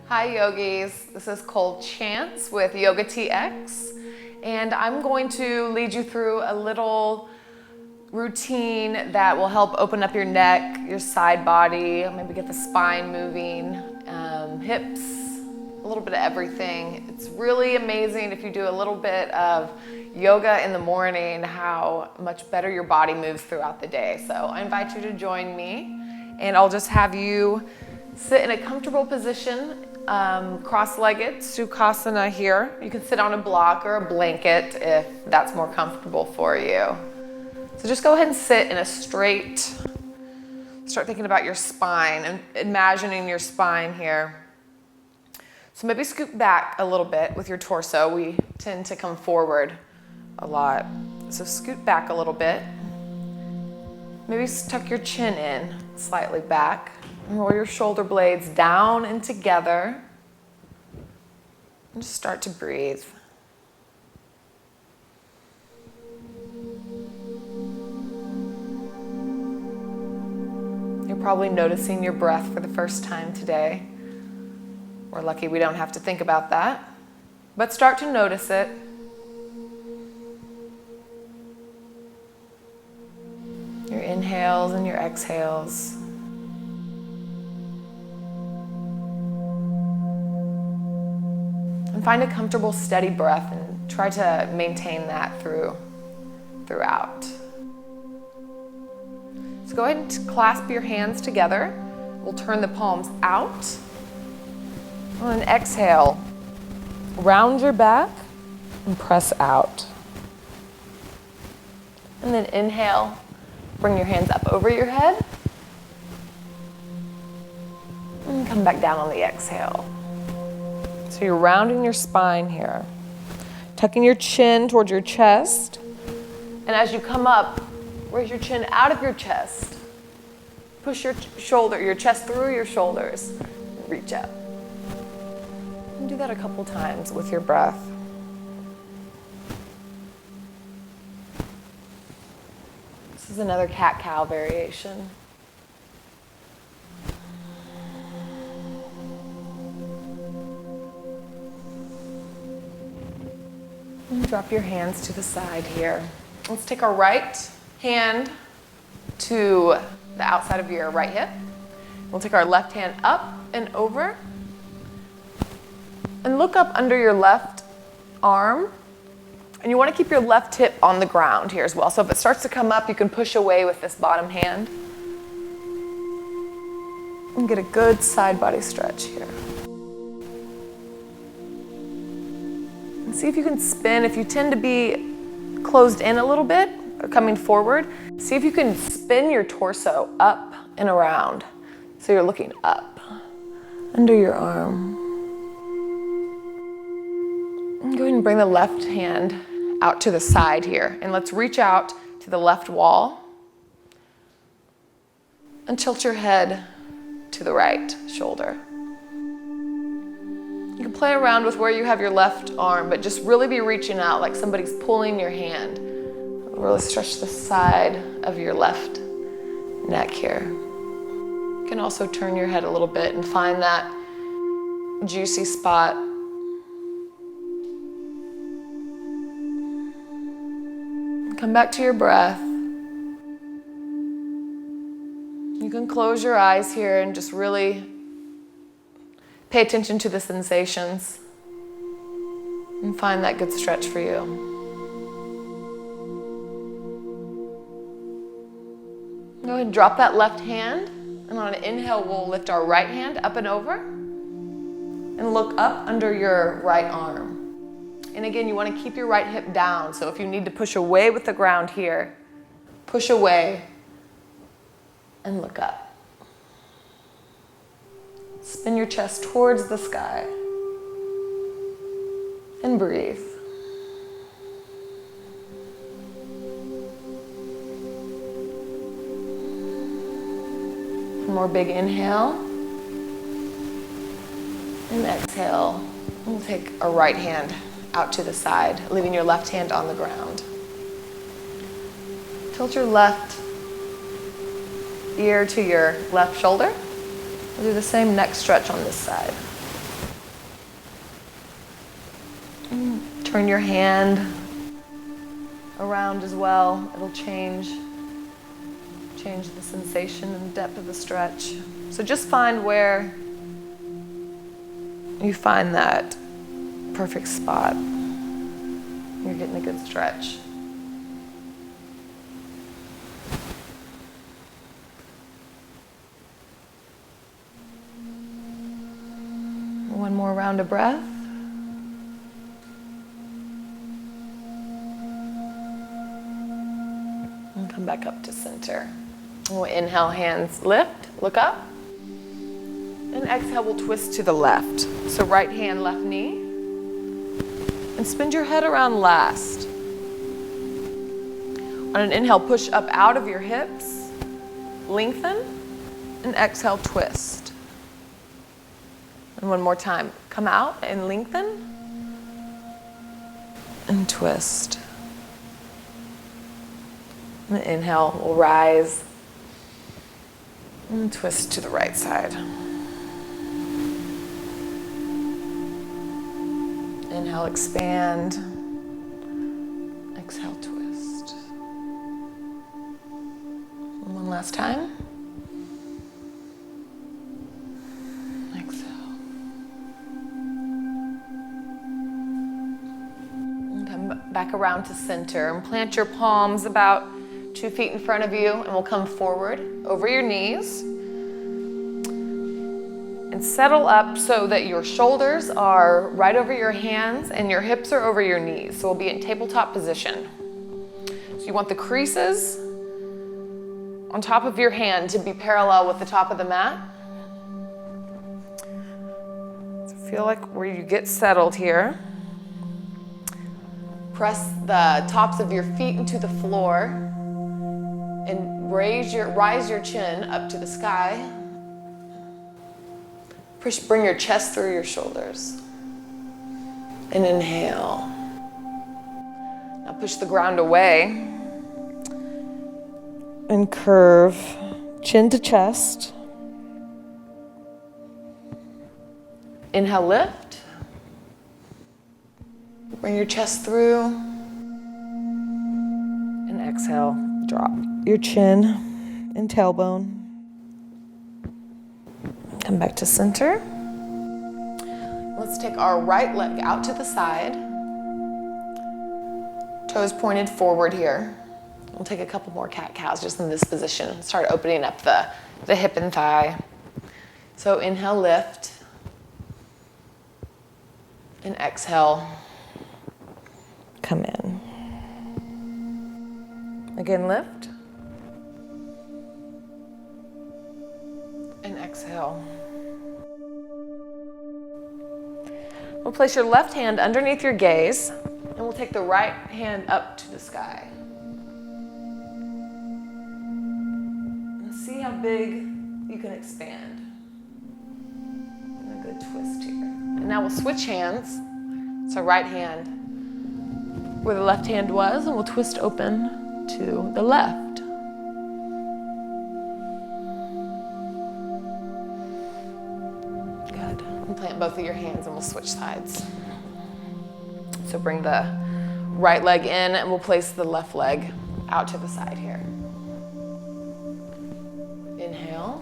Hi yogis, this is Cole Chance with Yoga TX, and I'm going to lead you through a little routine that will help open up your neck, your side body, maybe get the spine moving, hips, a little bit of everything. It's really amazing if you do a little bit of yoga in the morning, how much better your body moves throughout the day. So I invite you to join me, and I'll just have you sit in a comfortable position, cross-legged, Sukhasana here. You can sit on a block or a blanket if that's more comfortable for you. So just go ahead and sit in a straight, start thinking about your spine and imagining your spine here. So maybe scoot back a little bit with your torso. We tend to come forward a lot. So scoot back a little bit. Maybe tuck your chin in slightly back. And roll your shoulder blades down and together. And just start to breathe. You're probably noticing your breath for the first time today. We're lucky we don't have to think about that. But start to notice it. Your inhales and your exhales. And find a comfortable, steady breath and try to maintain that throughout. So go ahead and clasp your hands together. We'll turn the palms out. On an exhale, round your back and press out. And then inhale, bring your hands up over your head. And come back down on the exhale. So you're rounding your spine here. Tucking your chin towards your chest. And as you come up, raise your chin out of your chest. Push your chest through your shoulders. Reach up. And do that a couple times with your breath. This is another cat-cow variation. And drop your hands to the side here. Let's take our right hand to the outside of your right hip. We'll take our left hand up and over. And look up under your left arm. And you want to keep your left hip on the ground here as well. So if it starts to come up, you can push away with this bottom hand. And get a good side body stretch here. And see if you can spin. If you tend to be closed in a little bit or coming forward, see if you can spin your torso up and around. So you're looking up under your arm. Go ahead and bring the left hand out to the side here. And let's reach out to the left wall. And tilt your head to the right shoulder. You can play around with where you have your left arm, but just really be reaching out like somebody's pulling your hand. Really stretch the side of your left neck here. You can also turn your head a little bit and find that juicy spot. Come back to your breath. You can close your eyes here and just really pay attention to the sensations and find that good stretch for you. Go ahead and drop that left hand, and on an inhale, we'll lift our right hand up and over and look up under your right arm. And again, you want to keep your right hip down. So if you need to push away with the ground here, push away and look up. Spin your chest towards the sky and breathe. One more big inhale and exhale. We'll take our right hand out to the side, leaving your left hand on the ground. Tilt your left ear to your left shoulder. We'll do the same neck stretch on this side. turn your hand around as well. It'll change the sensation and depth of the stretch. So just find where you find that perfect spot. You're getting a good stretch. One more round of breath. And come back up to center. We'll inhale, hands lift, look up. And exhale, we'll twist to the left. So right hand, left knee. And spin your head around last. On an inhale, push up out of your hips, lengthen, and exhale, twist. And one more time, come out and lengthen, and twist. And inhale, we'll rise, and twist to the right side. Inhale, expand. Exhale, twist. And one last time. Exhale. And come back around to center and plant your palms about 2 feet in front of you, and we'll come forward over your knees. And settle up so that your shoulders are right over your hands and your hips are over your knees. So we'll be in tabletop position. So you want the creases on top of your hand to be parallel with the top of the mat. So feel like where you get settled here. Press the tops of your feet into the floor and rise your chin up to the sky. Bring your chest through your shoulders. And inhale. Now push the ground away. And curve chin to chest. Inhale, lift. Bring your chest through. And exhale, drop your chin and tailbone. Come back to center. Let's take our right leg out to the side. Toes pointed forward here. We'll take a couple more cat-cows just in this position. Start opening up the hip and thigh. So inhale, lift. And exhale, come in. Again, lift. And exhale. We'll place your left hand underneath your gaze, and we'll take the right hand up to the sky. And see how big you can expand. And a good twist here. And now we'll switch hands. So right hand where the left hand was, and we'll twist open to the left. Plant both of your hands and we'll switch sides. So bring the right leg in and we'll place the left leg out to the side here. Inhale,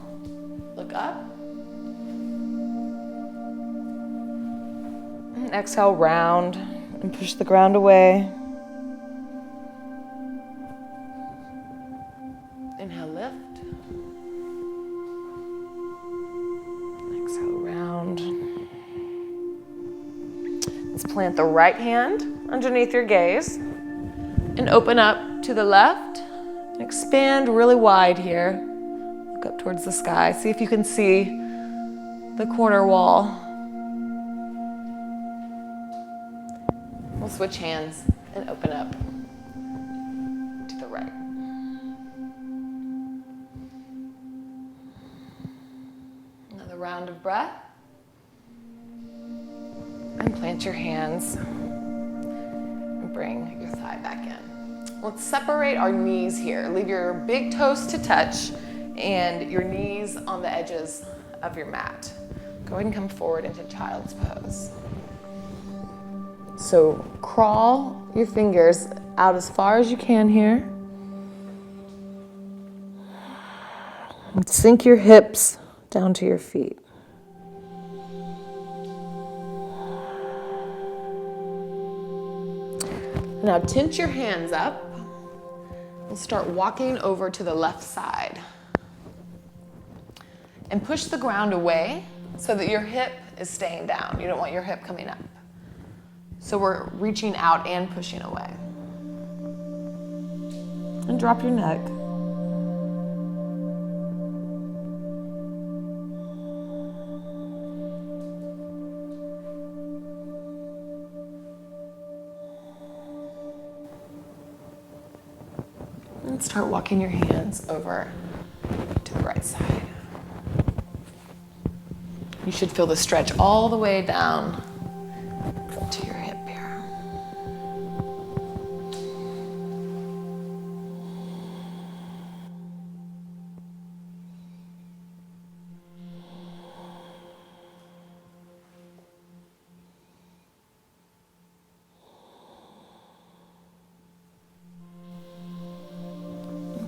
look up. And exhale, round and push the ground away. Inhale, lift. Exhale, round. Let's plant the right hand underneath your gaze and open up to the left. Expand really wide here. Look up towards the sky. See if you can see the corner wall. We'll switch hands and open up to the right. Another round of breath. And plant your hands and bring your thigh back in. Let's separate our knees here. Leave your big toes to touch and your knees on the edges of your mat. Go ahead and come forward into child's pose. So crawl your fingers out as far as you can here. And sink your hips down to your feet. Now tint your hands up. We'll start walking over to the left side. And push the ground away so that your hip is staying down. You don't want your hip coming up. So we're reaching out and pushing away. And drop your neck. And start walking your hands over to the right side. You should feel the stretch all the way down to your hip here.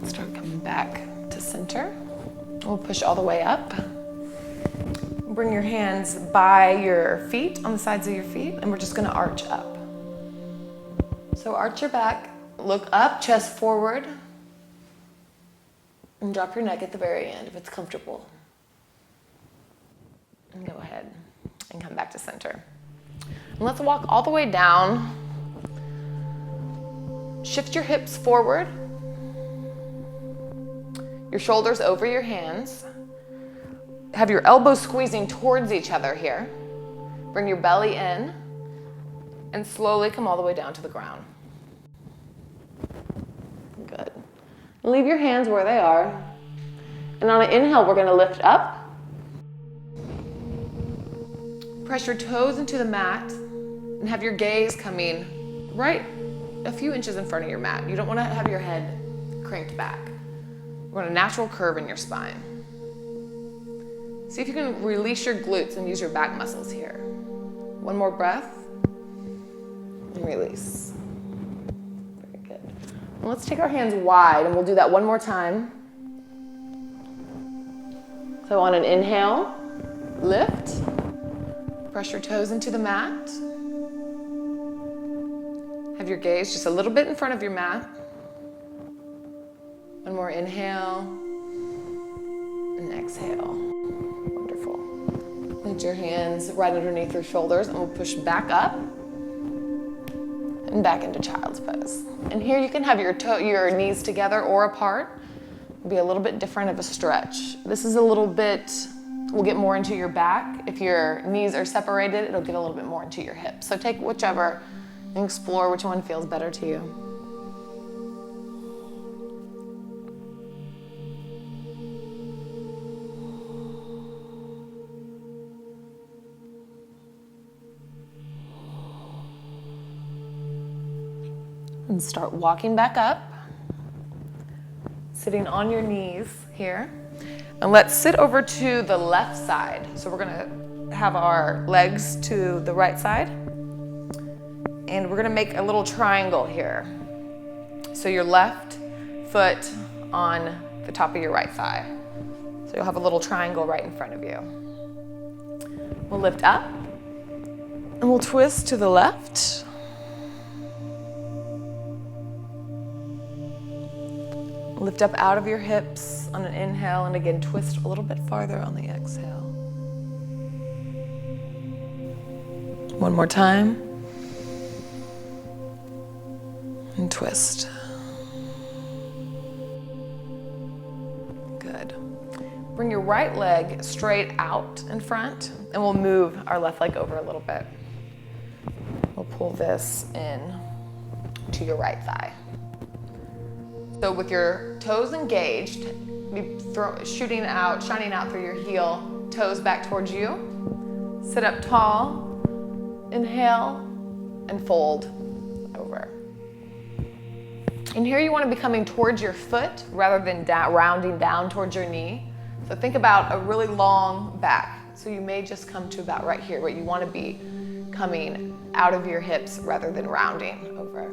Let's start coming back to center. We'll push all the way up. Bring your hands by your feet, on the sides of your feet, and we're just gonna arch up. So arch your back, look up, chest forward, and drop your neck at the very end if it's comfortable. And go ahead and come back to center. And let's walk all the way down. Shift your hips forward, your shoulders over your hands. Have your elbows squeezing towards each other here. Bring your belly in and slowly come all the way down to the ground. Good. Leave your hands where they are. And on an inhale, we're going to lift up. Press your toes into the mat and have your gaze coming right a few inches in front of your mat. You don't want to have your head cranked back. We're on a natural curve in your spine. See if you can release your glutes and use your back muscles here. One more breath and release. Very good. And let's take our hands wide and we'll do that one more time. So on an inhale, lift, press your toes into the mat. Have your gaze just a little bit in front of your mat. One more inhale and exhale. Put your hands right underneath your shoulders and we'll push back up and back into child's pose. And here you can have your knees together or apart. It'll be a little bit different of a stretch. This is a little bit, we'll get more into your back. If your knees are separated, it'll get a little bit more into your hips. So take whichever and explore which one feels better to you. And start walking back up, sitting on your knees here. And let's sit over to the left side. So we're gonna have our legs to the right side. And we're gonna make a little triangle here. So your left foot on the top of your right thigh. So you'll have a little triangle right in front of you. We'll lift up and we'll twist to the left. Lift up out of your hips on an inhale and again twist a little bit farther on the exhale. One more time. And twist. Good. Bring your right leg straight out in front and we'll move our left leg over a little bit. We'll pull this in to your right thigh. So with your toes engaged, be shining out through your heel, toes back towards you. Sit up tall, inhale, and fold over. And here you want to be coming towards your foot rather than rounding down towards your knee. So think about a really long back. So you may just come to about right here, but you want to be coming out of your hips rather than rounding over.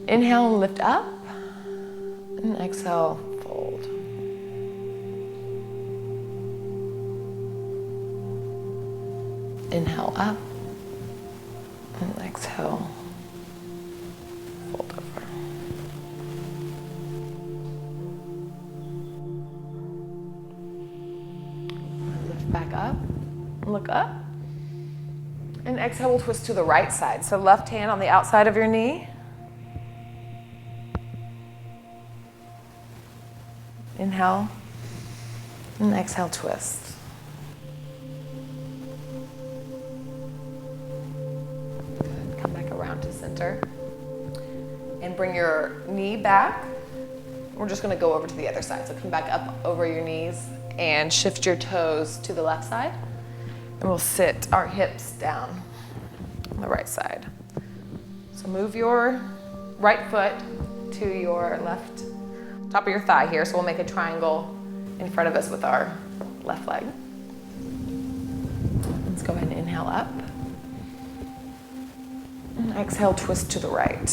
Inhale and lift up, and exhale, fold. Inhale up, and exhale, fold over. Lift back up, look up, and exhale, we'll twist to the right side. So left hand on the outside of your knee. Inhale, and exhale, twist. Good. Come back around to center. And bring your knee back. We're just gonna go over to the other side. So come back up over your knees and shift your toes to the left side. And we'll sit our hips down on the right side. So move your right foot to your left top of your thigh here. So we'll make a triangle in front of us with our left leg. Let's go ahead and inhale up. And exhale, twist to the right.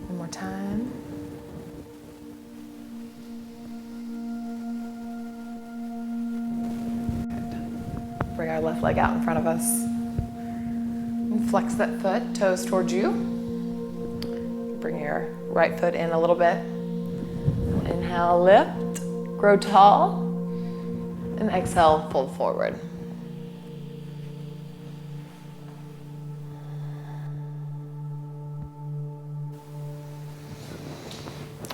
One more time. Bring our left leg out in front of us. And flex that foot, toes towards you. Bring your right foot in a little bit. Inhale, lift, grow tall. And exhale, fold forward.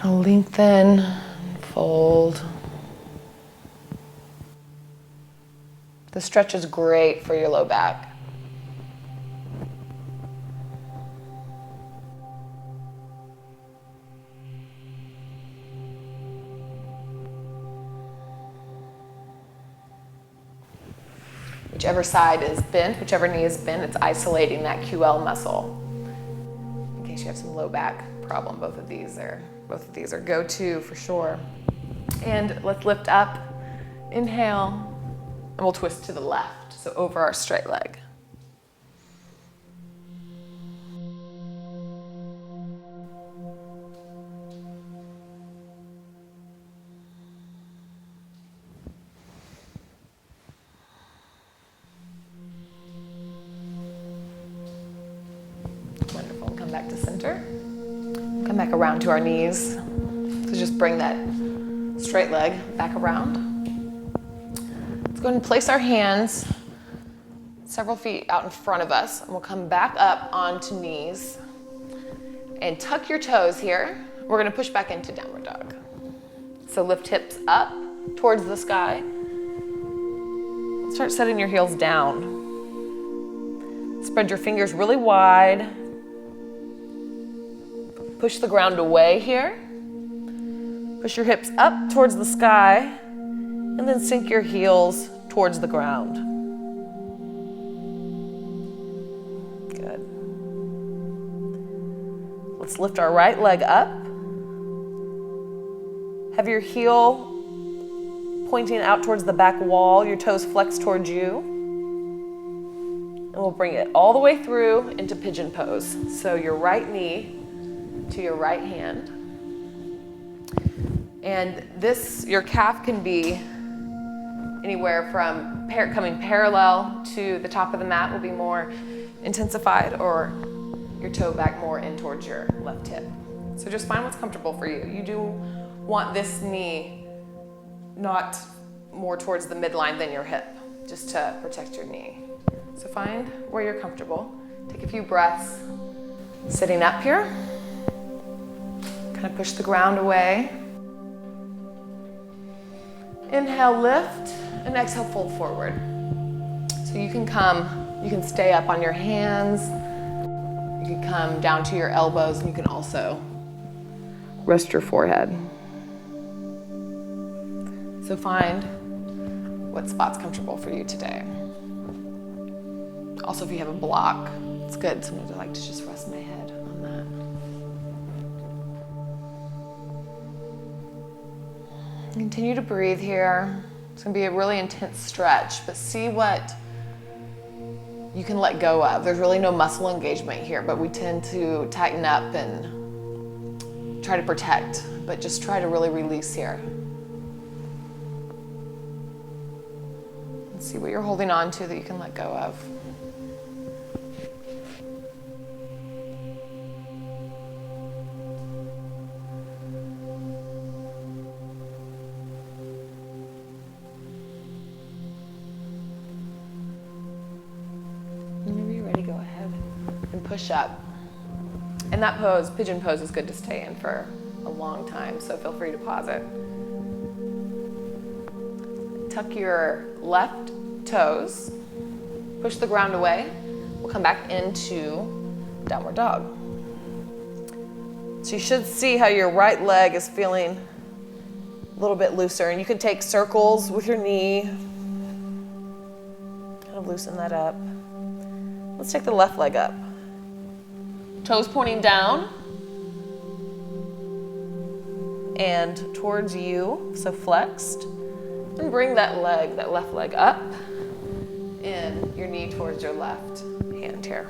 I'll lengthen and fold. The stretch is great for your low back. Whichever side is bent, whichever knee is bent, it's isolating that QL muscle. In case you have some low back problem, both of these are go-to for sure. And let's lift up, inhale. And we'll twist to the left, so over our straight leg. Wonderful, and come back to center. Come back around to our knees. So just bring that straight leg back around. Go ahead and place our hands several feet out in front of us, and we'll come back up onto knees and tuck your toes here. We're gonna push back into downward dog. So lift hips up towards the sky. Start setting your heels down. Spread your fingers really wide. Push the ground away here. Push your hips up towards the sky, and then sink your heels towards the ground. Good. Let's lift our right leg up. Have your heel pointing out towards the back wall, your toes flex towards you. And we'll bring it all the way through into pigeon pose. So your right knee to your right hand. And this, your calf can be anywhere from coming parallel to the top of the mat will be more intensified, or your toe back more in towards your left hip. So just find what's comfortable for you. You do want this knee not more towards the midline than your hip, just to protect your knee. So find where you're comfortable. Take a few breaths sitting up here. Kind of push the ground away. Inhale, lift, and exhale, fold forward. So you can stay up on your hands. You can come down to your elbows, and you can also rest your forehead. So find what spot's comfortable for you today. Also, if you have a block, it's good. Sometimes I like to just rest my head on Continue to breathe here. It's gonna be a really intense stretch, but see what you can let go of. There's really no muscle engagement here, but we tend to tighten up and try to protect, but just try to really release here. And see what you're holding on to that you can let go of. Whenever you're ready, go ahead and push up. And that pose, pigeon pose, is good to stay in for a long time, so feel free to pause it. Tuck your left toes, push the ground away. We'll come back into downward dog. So you should see how your right leg is feeling a little bit looser, and you can take circles with your knee, kind of loosen that up. Let's take the left leg up. Toes pointing down and towards you, so flexed. And bring that left leg up and your knee towards your left hand here.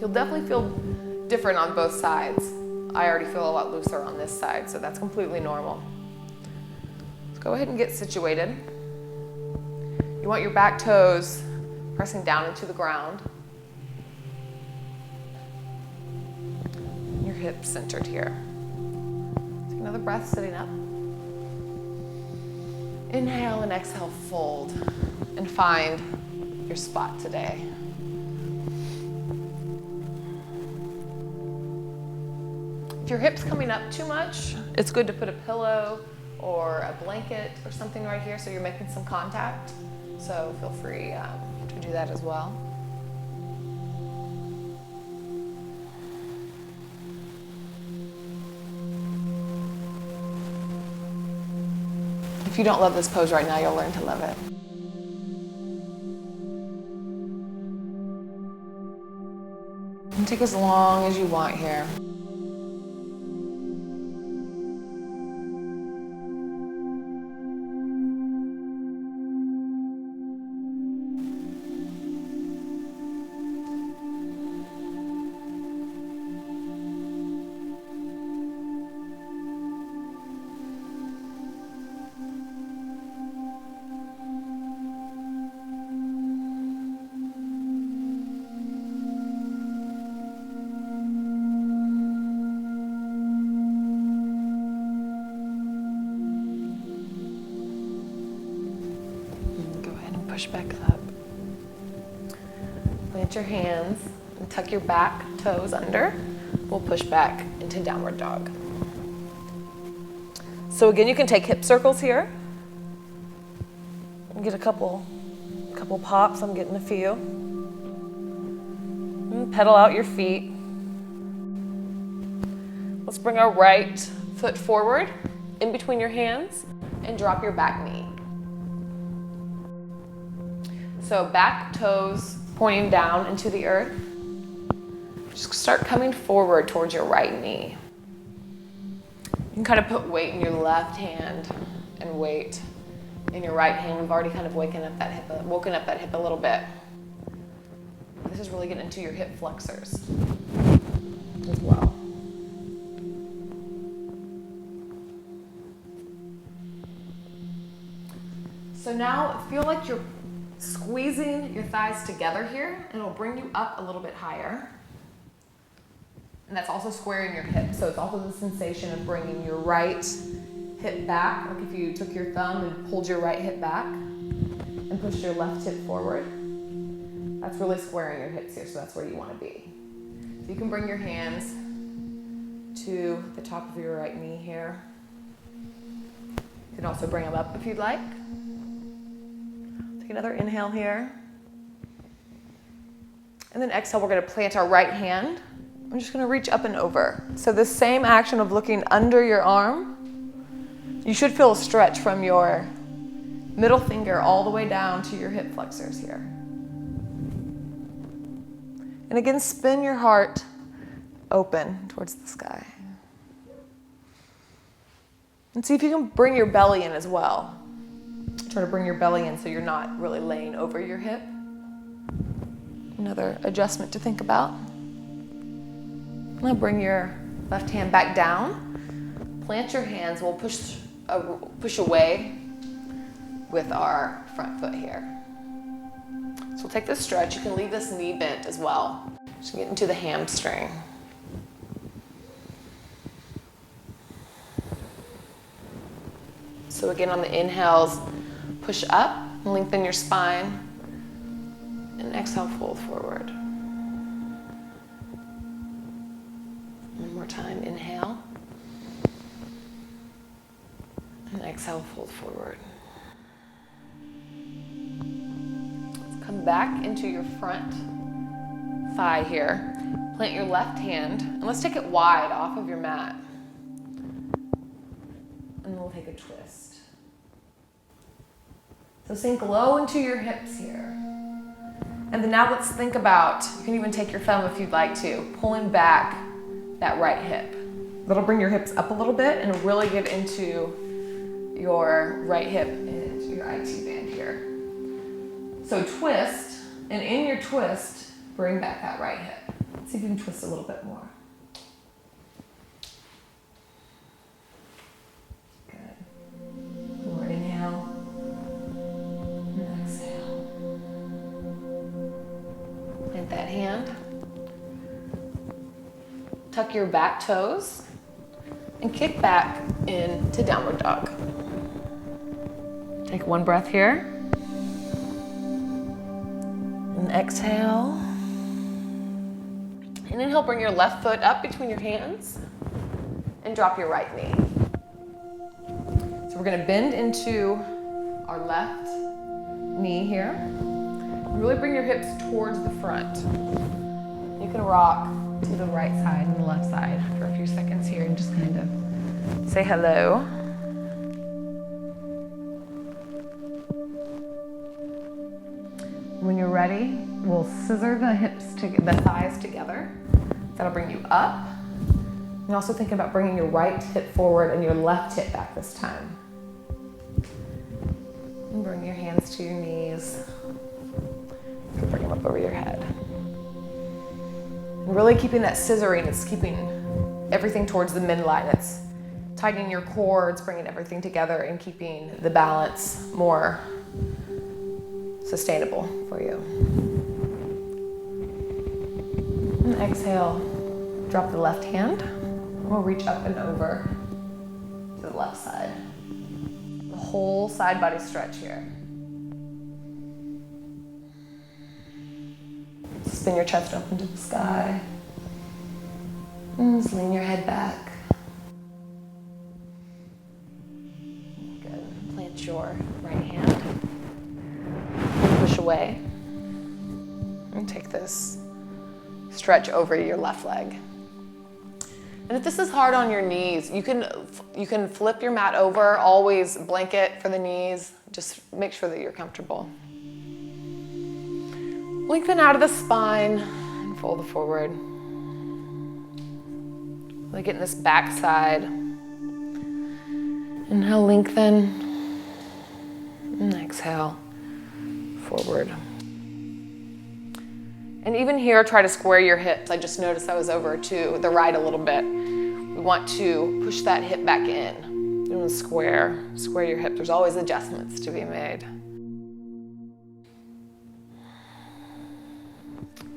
You'll definitely feel different on both sides. I already feel a lot looser on this side, so that's completely normal. Let's go ahead and get situated. You want your back toes pressing down into the ground. Your hips centered here. Take another breath sitting up. Inhale and exhale, fold, and find your spot today. If your hip's coming up too much, it's good to put a pillow or a blanket or something right here so you're making some contact. So feel free to do that as well. If you don't love this pose right now, you'll learn to love it. And take as long as you want here. Push back up. Plant your hands and tuck your back toes under. We'll push back into downward dog. So again, you can take hip circles here. And get a couple pops. I'm getting a few. And pedal out your feet. Let's bring our right foot forward in between your hands and drop your back knee. So back toes pointing down into the earth. Just start coming forward towards your right knee. You can kind of put weight in your left hand and weight in your right hand. We've already kind of woken up that hip a little bit. This is really getting into your hip flexors as well. So now feel like you're squeezing your thighs together here, and it'll bring you up a little bit higher. And that's also squaring your hips. So it's also the sensation of bringing your right hip back, like if you took your thumb and pulled your right hip back and pushed your left hip forward. That's really squaring your hips here, so that's where you want to be. So you can bring your hands to the top of your right knee here. You can also bring them up if you'd like. Another inhale here. And then exhale, we're going to plant our right hand. I'm just going to reach up and over. So the same action of looking under your arm, you should feel a stretch from your middle finger all the way down to your hip flexors here. And again, spin your heart open towards the sky. And see if you can bring your belly in as well. Try to bring your belly in so you're not really laying over your hip. Another adjustment to think about. Now bring your left hand back down. Plant your hands. We'll push away with our front foot here. So we'll take this stretch. You can leave this knee bent as well. Just get into the hamstring. So again, on the inhales, push up and lengthen your spine. And exhale, fold forward. One more time, inhale. And exhale, fold forward. Let's come back into your front thigh here. Plant your left hand, and let's take it wide off of your mat. And we'll take a twist. So sink low into your hips here. And then now let's think about, you can even take your thumb if you'd like to, pulling back that right hip. That'll bring your hips up a little bit and really get into your right hip and your IT band here. So twist, and in your twist, bring back that right hip. See if you can twist a little bit more. Good. More inhale. And exhale. Plant that hand. Tuck your back toes and kick back into downward dog. Take one breath here. And exhale. And inhale, bring your left foot up between your hands and drop your right knee. So we're gonna bend into our left knee here. Really bring your hips towards the front. You can rock to the right side and the left side for a few seconds here and just kind of say hello. When you're ready, we'll scissor the the thighs together. That'll bring you up. And also think about bringing your right hip forward and your left hip back this time. And bring your hands to your knees. Bring them up over your head. And really keeping that scissoring, it's keeping everything towards the midline. It's tightening your core, it's bringing everything together and keeping the balance more sustainable for you. And exhale, drop the left hand. We'll reach up and over to the left side. The whole side body stretch here. Spin your chest up into the sky. And just lean your head back. Good. Plant your right hand. Push away. And take this stretch over your left leg. And if this is hard on your knees, you can flip your mat over, always blanket for the knees. Just make sure that you're comfortable. Lengthen out of the spine and fold forward. Really getting this back side. Inhale, lengthen. And exhale, forward. And even here, try to square your hips. I just noticed I was over to the right a little bit. We want to push that hip back in. You want to square your hip. There's always adjustments to be made.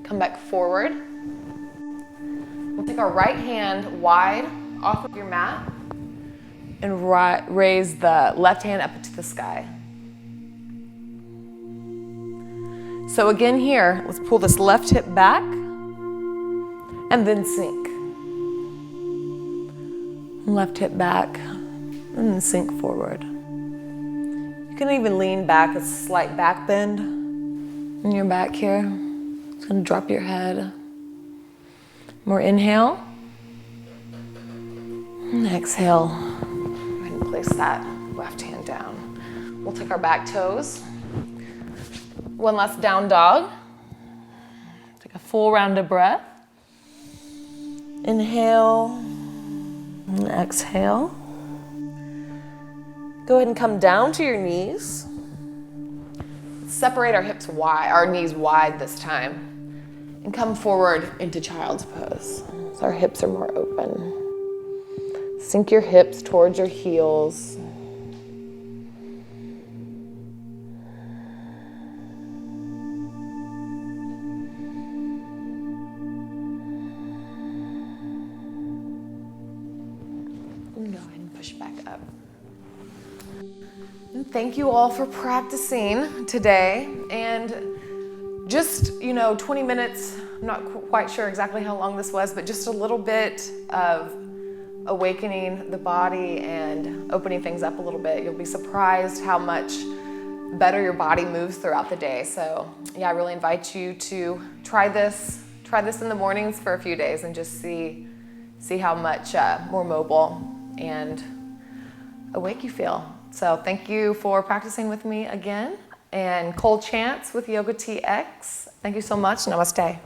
Come back forward. We'll take our right hand wide off of your mat and raise the left hand up into the sky. So again here, let's pull this left hip back and then sink. Left hip back and then sink forward. You can even lean back, a slight back bend in your back here. Just gonna drop your head. More inhale. And exhale. Go ahead and place that left hand down. We'll take our back toes. One last down dog. Take a full round of breath. Inhale and exhale. Go ahead and come down to your knees. Separate our hips wide, our knees wide this time. And come forward into child's pose. So our hips are more open. Sink your hips towards your heels. And go ahead and push back up. And thank you all for practicing today. And just, 20 minutes, I'm not quite sure exactly how long this was, but just a little bit of awakening the body and opening things up a little bit. You'll be surprised how much better your body moves throughout the day. So yeah, I really invite you to try this in the mornings for a few days and just see how much more mobile and awake you feel. So thank you for practicing with me again. And cold chants with Yoga TX. Thank you so much. Namaste.